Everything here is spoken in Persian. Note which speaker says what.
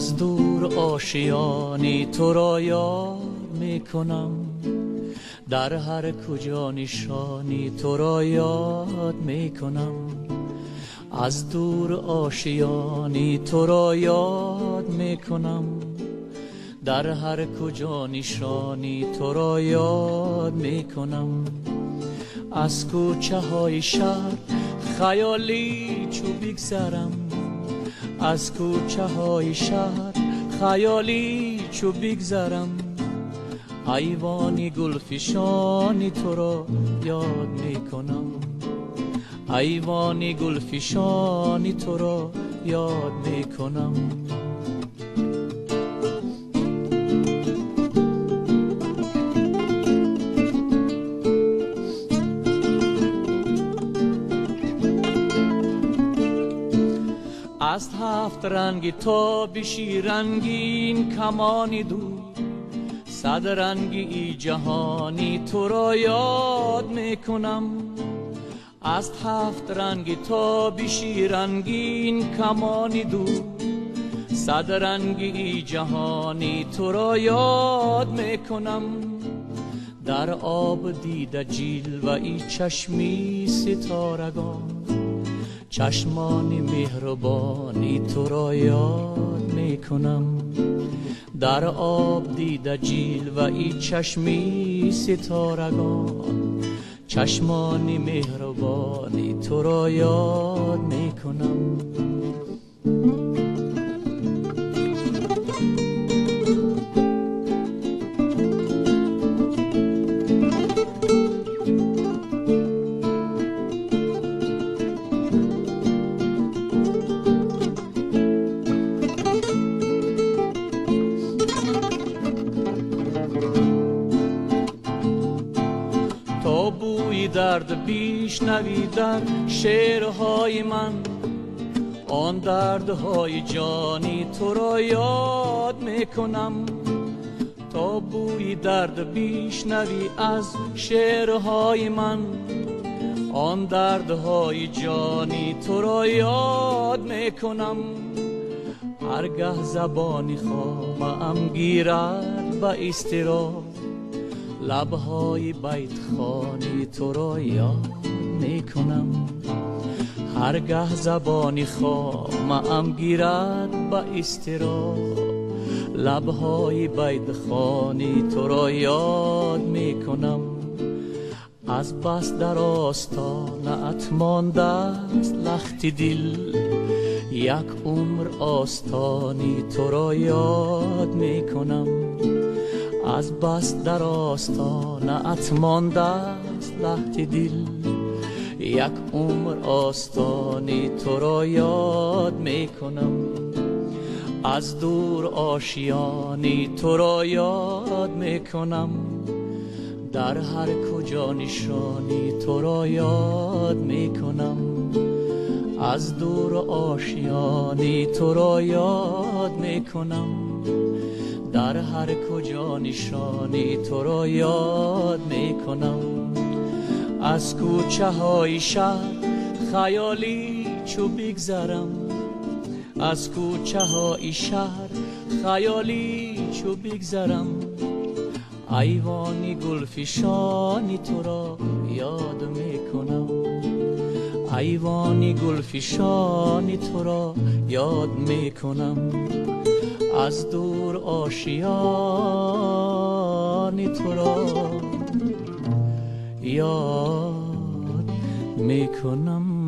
Speaker 1: از دور آشیانی تو را یاد میکنم، در هر کجا نشانی تو را یاد میکنم. از دور آشیانی تو را یاد میکنم، در هر کجا نشانی تو را یاد میکنم. از کوچه های شهر خیالی چو بگذرم، از کوچه های شهر خیالی چو بگذرم. ایوانی گلفشانی تو را یاد میکنم، ایوانی گلفشانی تو را یاد میکنم. از هفت رنگی تا بشی رنگین کمانی دور، صد رنگی ای جهانی تو را یاد میکنم. از هفت رنگی تا بشی رنگین کمانی دور، صد رنگی ای جهانی تو را یاد میکنم. در آب دیده جیل و ای چشمی ستارگان، چشمانی مهربانی تو را یاد میکنم. در آب دیده جیل و ای چشمی ستارگان، چشمانی مهربانی تو را یاد میکنم. تا بوی درد بیشنوی در شعرهای من، آن دردهای جانی تو را یاد میکنم. تا بوی درد بیشنوی از شعرهای من، آن دردهای جانی تو را یاد میکنم. هرگه زبانی خامم گیرد به اضطراب، لبهای بیت خوانی تو را یاد میکنم. هرگه زبانی خامم گیرد به اضطراب، لبهای بیت خوانی تو را یاد میکنم. از بس در آستانت مانده است لخت دل، یک عمر آستانی تو را یاد میکنم. از بس در آستانت مانده است لخت دل، یک عمر آستانی تو را یاد میکنم. از دور آشیانی تو را یاد میکنم، در هر کجا نشانی تو را یاد میکنم. از دور آشیانی تو را یاد میکنم، در هر کجا نشانی تو را یاد میکنم. از کوچه های شهر خیالی چو بگذرم، از کوچه های شهر خیالی چو بگذرم. ایوانی گلفشانی تو را یاد میکنم، ایوانی گلفشانی تو را یاد میکنم. از دور آشیانی تو را یاد میکنم.